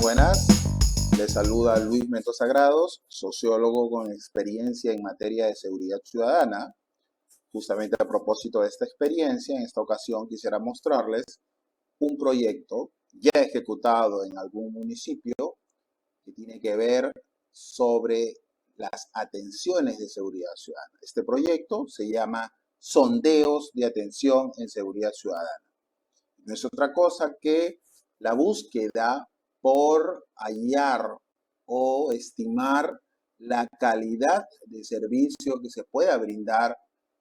Buenas, les saluda Luis Mendoza Grados, sociólogo con experiencia en materia de seguridad ciudadana. Justamente a propósito de esta experiencia, en esta ocasión quisiera mostrarles un proyecto ya ejecutado en algún municipio que tiene que ver sobre las atenciones de seguridad ciudadana. Este proyecto se llama Sondeos de Atención en Seguridad Ciudadana. No es otra cosa que la búsqueda por hallar o estimar la calidad de servicio que se pueda brindar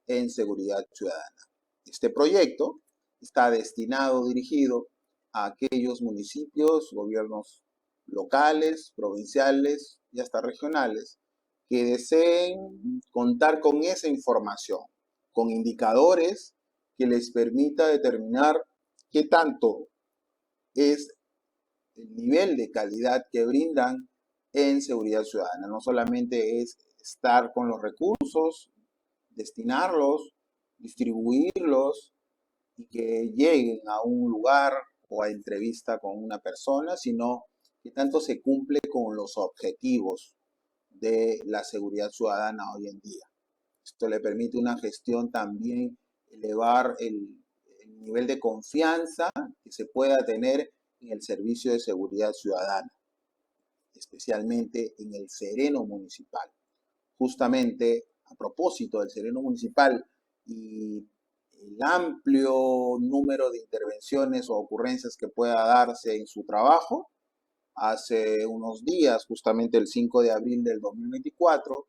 en seguridad ciudadana. Este proyecto está destinado, dirigido a aquellos municipios, gobiernos locales, provinciales y hasta regionales que deseen contar con esa información, con indicadores que les permita determinar qué tanto es el nivel de calidad que brindan en seguridad ciudadana. No solamente es estar con los recursos, destinarlos, distribuirlos y que lleguen a un lugar o a entrevista con una persona, sino que tanto se cumple con los objetivos de la seguridad ciudadana hoy en día. Esto le permite una gestión también, elevar el nivel de confianza que se pueda tener en el servicio de seguridad ciudadana, especialmente en el sereno municipal. Justamente a propósito del sereno municipal y el amplio número de intervenciones o ocurrencias que pueda darse en su trabajo, hace unos días, justamente el 5 de abril del 2024,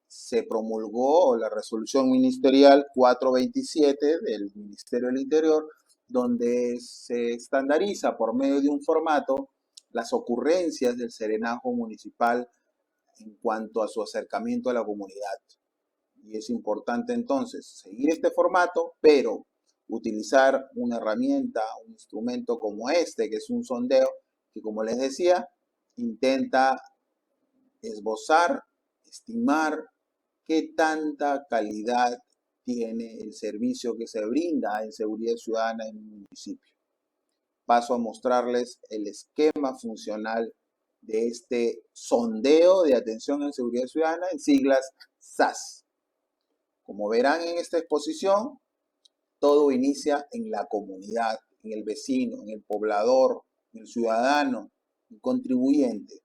se promulgó la resolución ministerial 427 del Ministerio del Interior, donde se estandariza por medio de un formato las ocurrencias del serenazgo municipal en cuanto a su acercamiento a la comunidad. Y es importante entonces seguir este formato, pero utilizar una herramienta, un instrumento como este, que es un sondeo, que como les decía, intenta esbozar, estimar qué tanta calidad tiene el servicio que se brinda en seguridad ciudadana en un municipio. Paso a mostrarles el esquema funcional de este sondeo de atención en seguridad ciudadana, en siglas SAS. Como verán en esta exposición, todo inicia en la comunidad, en el vecino, en el poblador, en el ciudadano, el contribuyente,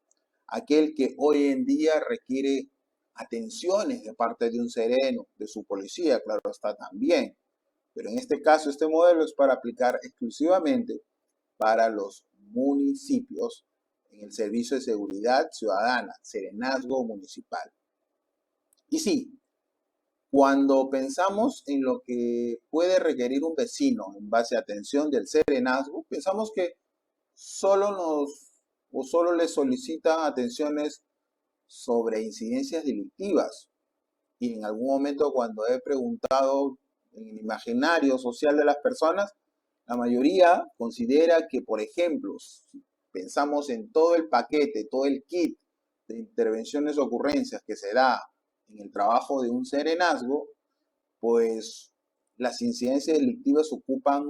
aquel que hoy en día requiere atenciones de parte de un sereno, de su policía, claro está también. Pero en este caso, este modelo es para aplicar exclusivamente para los municipios en el servicio de seguridad ciudadana, serenazgo municipal. Y sí, cuando pensamos en lo que puede requerir un vecino en base a atención del serenazgo, pensamos que solo le solicitan atenciones sobre incidencias delictivas. Y en algún momento cuando he preguntado en el imaginario social de las personas, la mayoría considera que, por ejemplo, si pensamos en todo el paquete, todo el kit de intervenciones o ocurrencias que se da en el trabajo de un serenazgo, pues las incidencias delictivas ocupan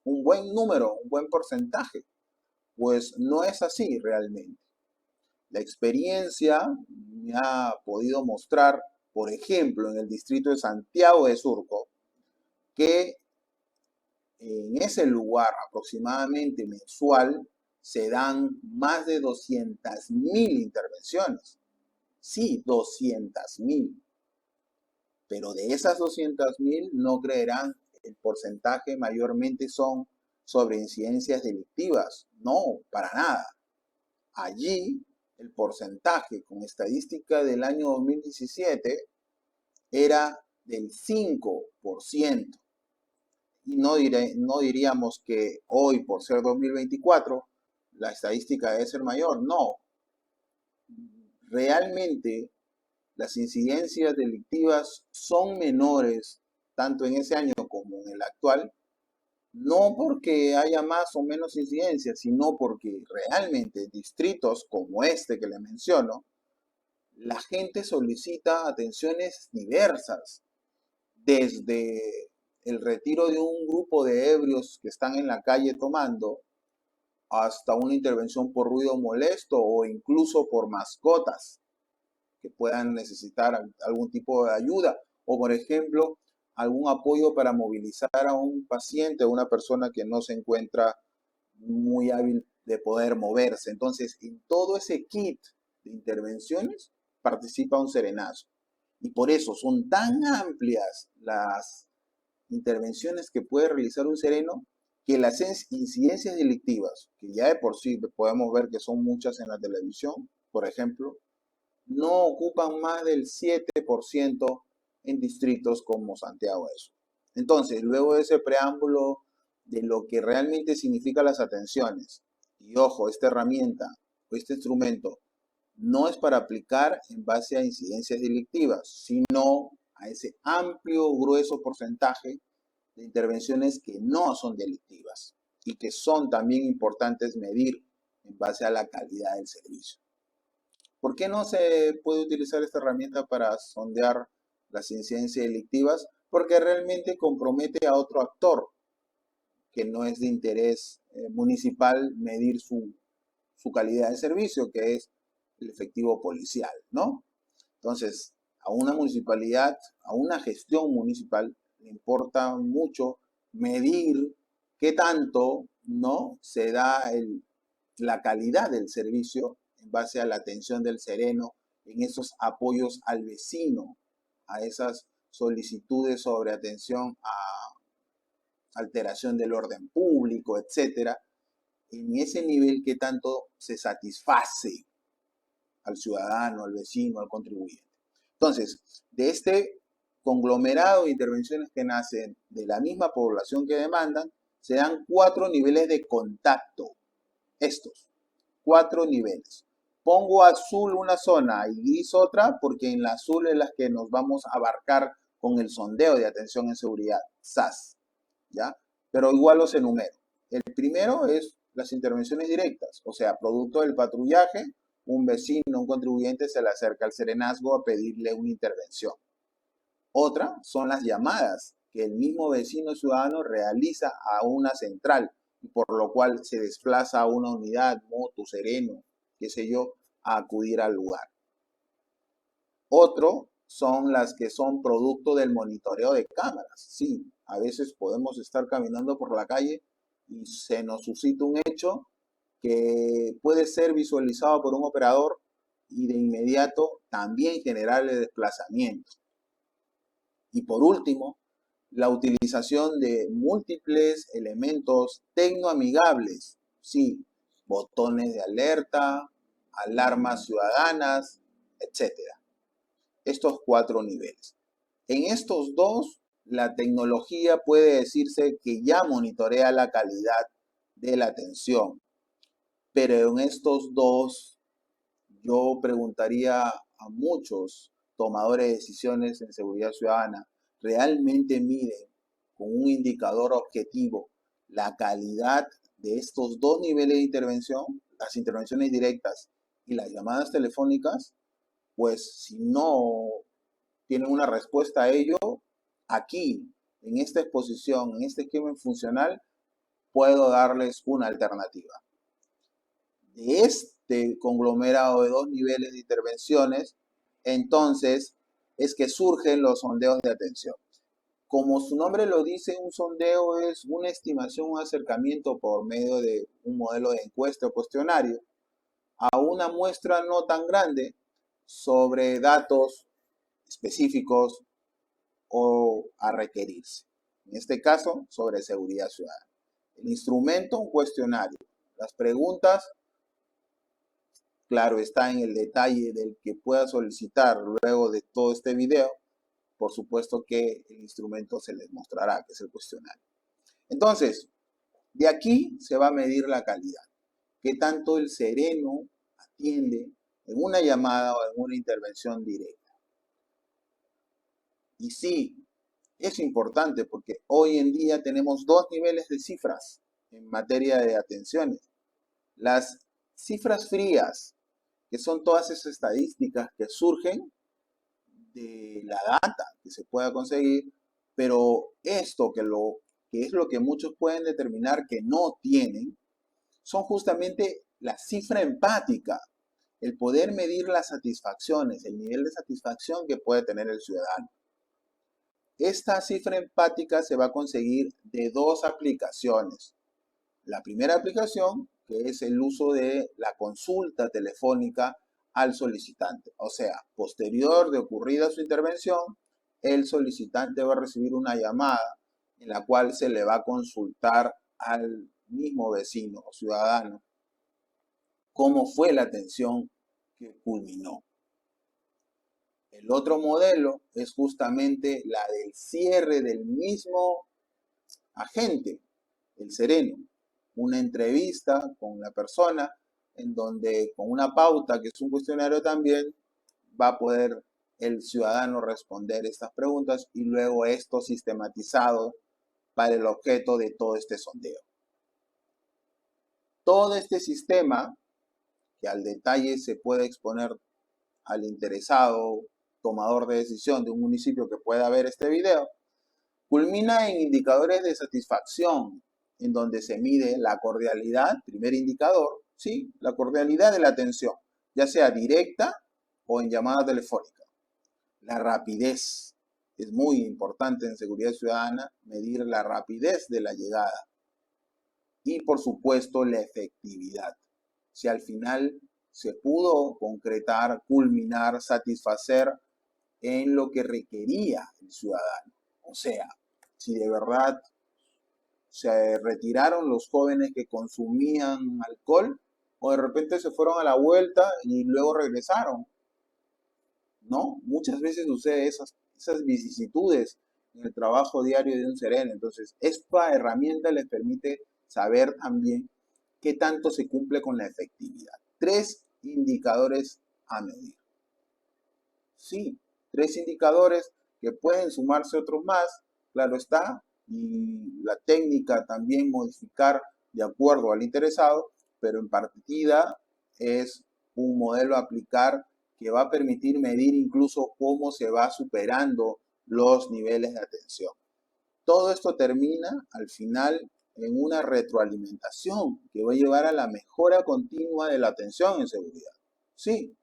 un buen número, un buen porcentaje. Pues no es así realmente. La experiencia me ha podido mostrar, por ejemplo, en el distrito de Santiago de Surco, que en ese lugar aproximadamente mensual se dan más de 200.000 intervenciones. Sí, 200.000. Pero de esas 200.000, no creerán, el porcentaje mayormente son sobre incidencias delictivas. No, para nada. Allí el porcentaje con estadística del año 2017 era del 5%. Y no diríamos que hoy, por ser 2024, la estadística debe ser mayor. No. Realmente las incidencias delictivas son menores tanto en ese año como en el actual, no porque haya más o menos incidencias, sino porque realmente distritos como este que le menciono, la gente solicita atenciones diversas, desde el retiro de un grupo de ebrios que están en la calle tomando, hasta una intervención por ruido molesto o incluso por mascotas que puedan necesitar algún tipo de ayuda, o por ejemplo, algún apoyo para movilizar a un paciente o una persona que no se encuentra muy hábil de poder moverse. Entonces, en todo ese kit de intervenciones participa un serenazo. Y por eso son tan amplias las intervenciones que puede realizar un sereno que las incidencias delictivas, que ya de por sí podemos ver que son muchas en la televisión, por ejemplo, no ocupan más del 7% en distritos como Santiago de Sur. Entonces, luego de ese preámbulo de lo que realmente significa las atenciones, y ojo, esta herramienta o este instrumento no es para aplicar en base a incidencias delictivas, sino a ese amplio, grueso porcentaje de intervenciones que no son delictivas y que son también importantes medir en base a la calidad del servicio. ¿Por qué no se puede utilizar esta herramienta para sondear las incidencias delictivas? Porque realmente compromete a otro actor que no es de interés municipal medir su calidad de servicio, que es el efectivo policial, ¿no? Entonces, a una municipalidad, a una gestión municipal, le importa mucho medir qué tanto no se da la calidad del servicio en base a la atención del sereno, en esos apoyos al vecino, a esas solicitudes sobre atención a alteración del orden público, etcétera, en ese nivel que tanto se satisface al ciudadano, al vecino, al contribuyente. Entonces, de este conglomerado de intervenciones que nacen de la misma población que demandan, se dan 4 niveles de contacto. Estos 4 niveles. Pongo azul una zona y gris otra porque en la azul es la que nos vamos a abarcar con el sondeo de atención en seguridad, SAS, ¿ya? Pero igual los enumero. El primero es las intervenciones directas, o sea, producto del patrullaje, un vecino, un contribuyente se le acerca al serenazgo a pedirle una intervención. Otra son las llamadas que el mismo vecino ciudadano realiza a una central, por lo cual se desplaza a una unidad, moto, sereno, qué sé yo, a acudir al lugar. Otro son las que son producto del monitoreo de cámaras. Sí, a veces podemos estar caminando por la calle y se nos suscita un hecho que puede ser visualizado por un operador y de inmediato también generarle desplazamiento. Y por último, la utilización de múltiples elementos tecnoamigables, sí, botones de alerta, alarmas ciudadanas, etcétera. Estos 4 niveles. En estos dos, la tecnología puede decirse que ya monitorea la calidad de la atención, pero en estos dos, yo preguntaría a muchos tomadores de decisiones en seguridad ciudadana, ¿realmente miden con un indicador objetivo la calidad de estos 2 niveles de intervención, las intervenciones directas y las llamadas telefónicas? Pues si no tienen una respuesta a ello, aquí, en esta exposición, en este esquema funcional, puedo darles una alternativa. De este conglomerado de 2 niveles de intervenciones, entonces es que surgen los sondeos de atención. Como su nombre lo dice, un sondeo es una estimación, un acercamiento por medio de un modelo de encuesta o cuestionario a una muestra no tan grande sobre datos específicos o a requerirse. En este caso, sobre seguridad ciudadana. El instrumento, un cuestionario. Las preguntas, claro, está en el detalle del que pueda solicitar luego de todo este video. Por supuesto que el instrumento se les mostrará, que es el cuestionario. Entonces, de aquí se va a medir la calidad. ¿Qué tanto el sereno atiende en una llamada o en una intervención directa? Y sí, es importante porque hoy en día tenemos 2 niveles de cifras en materia de atenciones. Las cifras frías, que son todas esas estadísticas que surgen de la data que se pueda conseguir, pero esto que es lo que muchos pueden determinar que no tienen, son justamente la cifra empática, el poder medir las satisfacciones, el nivel de satisfacción que puede tener el ciudadano. Esta cifra empática se va a conseguir de dos aplicaciones. La primera aplicación, que es el uso de la consulta telefónica al solicitante. O sea, posterior de ocurrida su intervención, el solicitante va a recibir una llamada en la cual se le va a consultar al mismo vecino o ciudadano cómo fue la atención que culminó. El otro modelo es justamente la del cierre del mismo agente, el sereno. Una entrevista con la persona en donde con una pauta, que es un cuestionario también, va a poder el ciudadano responder estas preguntas y luego esto sistematizado para el objeto de todo este sondeo. Todo este sistema, que al detalle se puede exponer al interesado tomador de decisión de un municipio que pueda ver este video, culmina en indicadores de satisfacción, en donde se mide la cordialidad, primer indicador, ¿sí? La cordialidad de la atención, ya sea directa o en llamada telefónica. La rapidez, es muy importante en seguridad ciudadana medir la rapidez de la llegada. Y por supuesto la efectividad. Si al final se pudo concretar, culminar, satisfacer en lo que requería el ciudadano. O sea, si de verdad se retiraron los jóvenes que consumían alcohol o de repente se fueron a la vuelta y luego regresaron. ¿No? Muchas veces sucede esas vicisitudes en el trabajo diario de un sereno. Entonces, esta herramienta les permite saber también qué tanto se cumple con la efectividad. 3 indicadores a medir. Sí, 3 indicadores que pueden sumarse otros más, claro está, y la técnica también modificar de acuerdo al interesado, pero en partida es un modelo a aplicar que va a permitir medir incluso cómo se va superando los niveles de atención. Todo esto termina al final en una retroalimentación que va a llevar a la mejora continua de la atención en seguridad. Sí,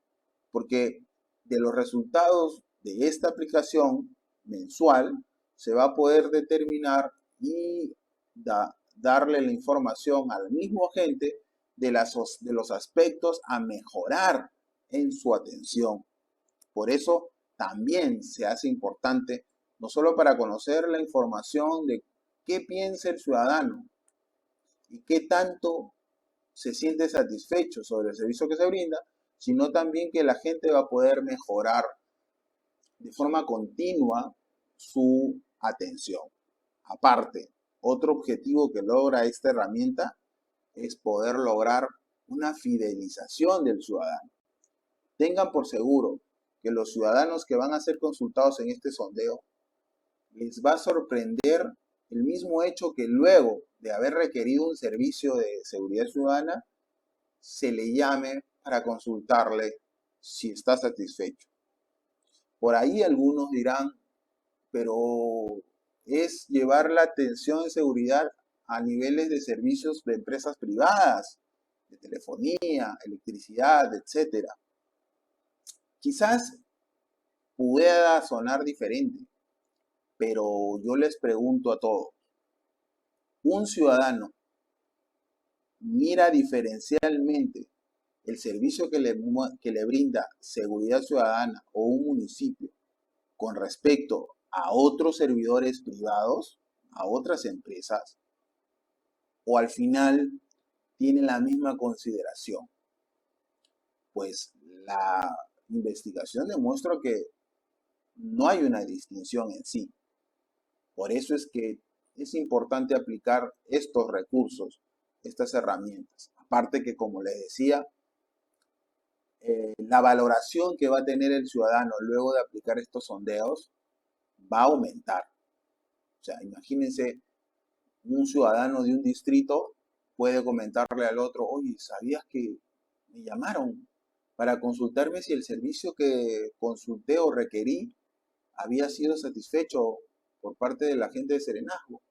porque de los resultados de esta aplicación mensual se va a poder determinar y darle la información al mismo agente de los aspectos a mejorar en su atención. Por eso también se hace importante, no solo para conocer la información de qué piensa el ciudadano y qué tanto se siente satisfecho sobre el servicio que se brinda, sino también que la gente va a poder mejorar de forma continua su atención. Aparte, otro objetivo que logra esta herramienta es poder lograr una fidelización del ciudadano. Tengan por seguro que los ciudadanos que van a ser consultados en este sondeo les va a sorprender el mismo hecho que luego de haber requerido un servicio de seguridad ciudadana, se le llame para consultarle si está satisfecho. Por ahí algunos dirán, pero es llevar la atención en seguridad a niveles de servicios de empresas privadas, de telefonía, electricidad, etc. Quizás pueda sonar diferente, pero yo les pregunto a todos, ¿un ciudadano mira diferencialmente el servicio que le brinda seguridad ciudadana o un municipio con respecto a otros servidores privados, a otras empresas, o al final tiene la misma consideración? Pues la investigación demuestra que no hay una distinción en sí. Por eso es que es importante aplicar estos recursos, estas herramientas. Aparte que, como les decía, la valoración que va a tener el ciudadano luego de aplicar estos sondeos va a aumentar. O sea, imagínense, un ciudadano de un distrito puede comentarle al otro, oye, ¿sabías que me llamaron para consultarme si el servicio que consulté o requerí había sido satisfecho por parte del agente de serenazgo?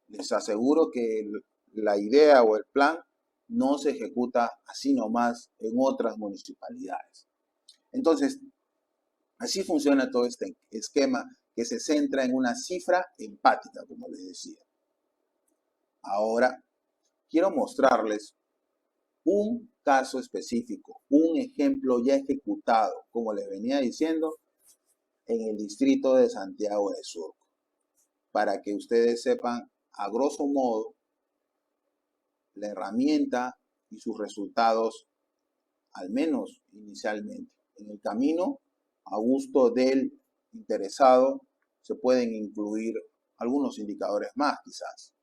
Les aseguro que la idea o el plan no se ejecuta así nomás en otras municipalidades. Entonces, así funciona todo este esquema que se centra en una cifra empática, como les decía. Ahora, quiero mostrarles un caso específico, un ejemplo ya ejecutado, como les venía diciendo, en el distrito de Santiago de Surco, para que ustedes sepan a grosso modo la herramienta y sus resultados, al menos inicialmente. En el camino, a gusto del interesado, se pueden incluir algunos indicadores más quizás.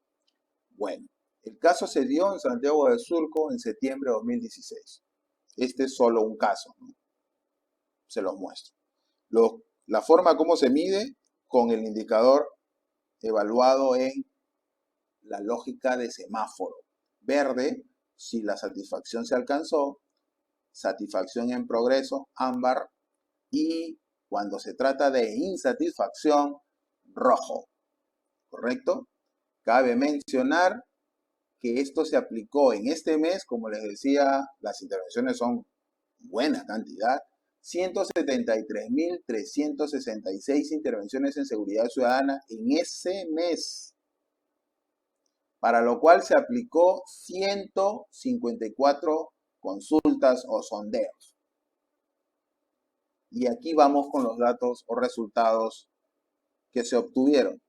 Bueno, el caso se dio en Santiago de Surco en septiembre de 2016. Este es solo un caso, ¿no? Se los muestro. La forma como se mide con el indicador evaluado en la lógica de semáforo. Verde, si la satisfacción se alcanzó, satisfacción en progreso, ámbar, y cuando se trata de insatisfacción, rojo. ¿Correcto? Cabe mencionar que esto se aplicó en este mes, como les decía, las intervenciones son buena cantidad, 173.366 intervenciones en seguridad ciudadana en ese mes, para lo cual se aplicó 154 consultas o sondeos. Y aquí vamos con los datos o resultados que se obtuvieron.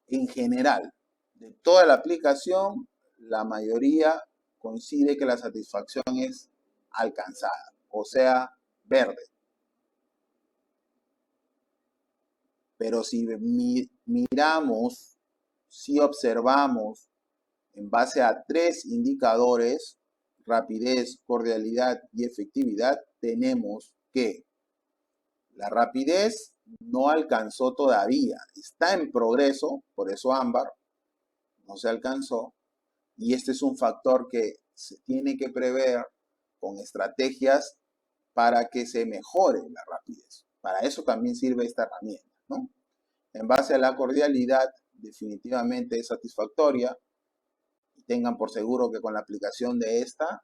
En general, de toda la aplicación, la mayoría coincide que la satisfacción es alcanzada, o sea, verde. Pero si miramos, si observamos en base a 3 indicadores, rapidez, cordialidad y efectividad, tenemos que la rapidez no alcanzó todavía, está en progreso, por eso ámbar, no se alcanzó, y este es un factor que se tiene que prever con estrategias para que se mejore la rapidez. Para eso también sirve esta herramienta, ¿no? En base a la cordialidad, definitivamente es satisfactoria. Y tengan por seguro que con la aplicación de esta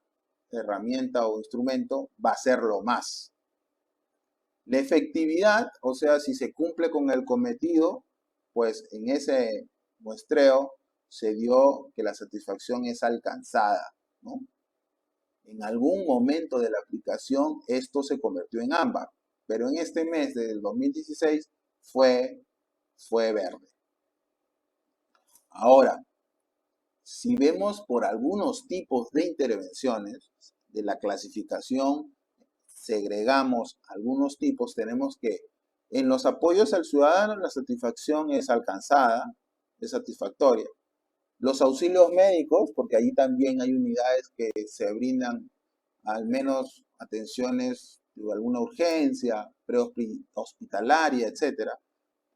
herramienta o instrumento va a ser lo más. La efectividad, o sea, si se cumple con el cometido, pues en ese muestreo se dio que la satisfacción es alcanzada, ¿no? En algún momento de la aplicación esto se convirtió en ámbar, pero en este mes del 2016 fue verde. Ahora, si vemos por algunos tipos de intervenciones de la clasificación, segregamos algunos tipos, tenemos que en los apoyos al ciudadano la satisfacción es alcanzada, es satisfactoria. Los auxilios médicos, porque allí también hay unidades que se brindan al menos atenciones de alguna urgencia, prehospitalaria, etcétera,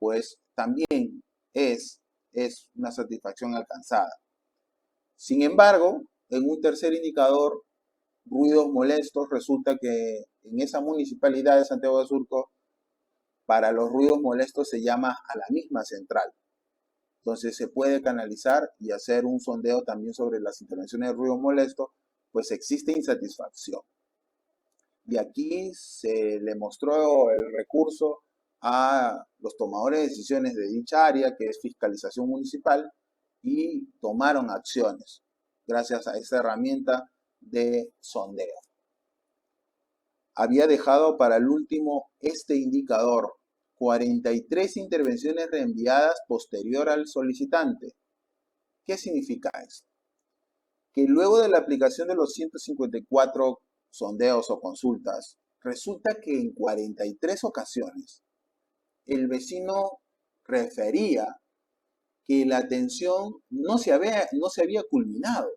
pues también es una satisfacción alcanzada. Sin embargo, en un tercer indicador, ruidos molestos, resulta que en esa municipalidad de Santiago de Surco, para los ruidos molestos se llama a la misma central. Entonces se puede canalizar y hacer un sondeo también sobre las intervenciones de ruido molesto, pues existe insatisfacción. Y aquí se le mostró el recurso a los tomadores de decisiones de dicha área, que es fiscalización municipal, y tomaron acciones gracias a esta herramienta de sondeo. Había dejado para el último este indicador: 43 intervenciones reenviadas posterior al solicitante. ¿Qué significa esto? Que luego de la aplicación de los 154 sondeos o consultas, resulta que en 43 ocasiones el vecino refería que la atención no se había culminado.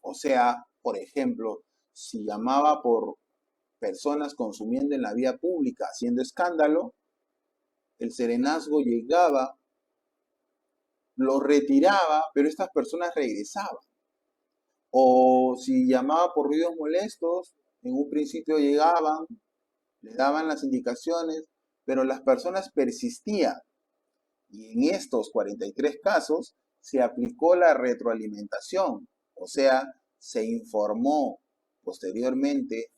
O sea, por ejemplo, si llamaba por personas consumiendo en la vía pública haciendo escándalo, el serenazgo llegaba, lo retiraba, pero estas personas regresaban. O si llamaba por ruidos molestos, en un principio llegaban, le daban las indicaciones, pero las personas persistían. Y en estos 43 casos se aplicó la retroalimentación, o sea, se informó posteriormente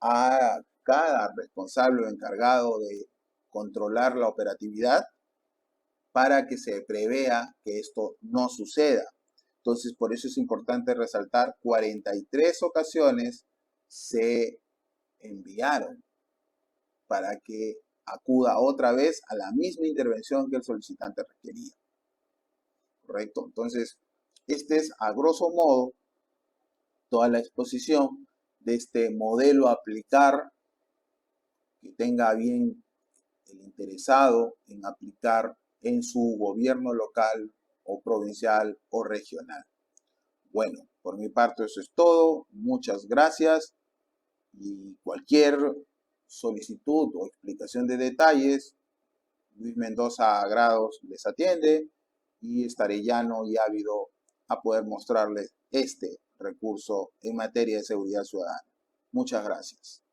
a cada responsable o encargado de controlar la operatividad para que se prevea que esto no suceda. Entonces, por eso es importante resaltar, 43 ocasiones se enviaron para que acuda otra vez a la misma intervención que el solicitante requería. ¿Correcto? Entonces, este es a grosso modo toda la exposición de este modelo a aplicar que tenga bien el interesado en aplicar en su gobierno local o provincial o regional. Bueno, por mi parte eso es todo. Muchas gracias y cualquier solicitud o explicación de detalles, Luis Mendoza Grados les atiende y estaré llano y ávido a poder mostrarles este recurso en materia de seguridad ciudadana. Muchas gracias.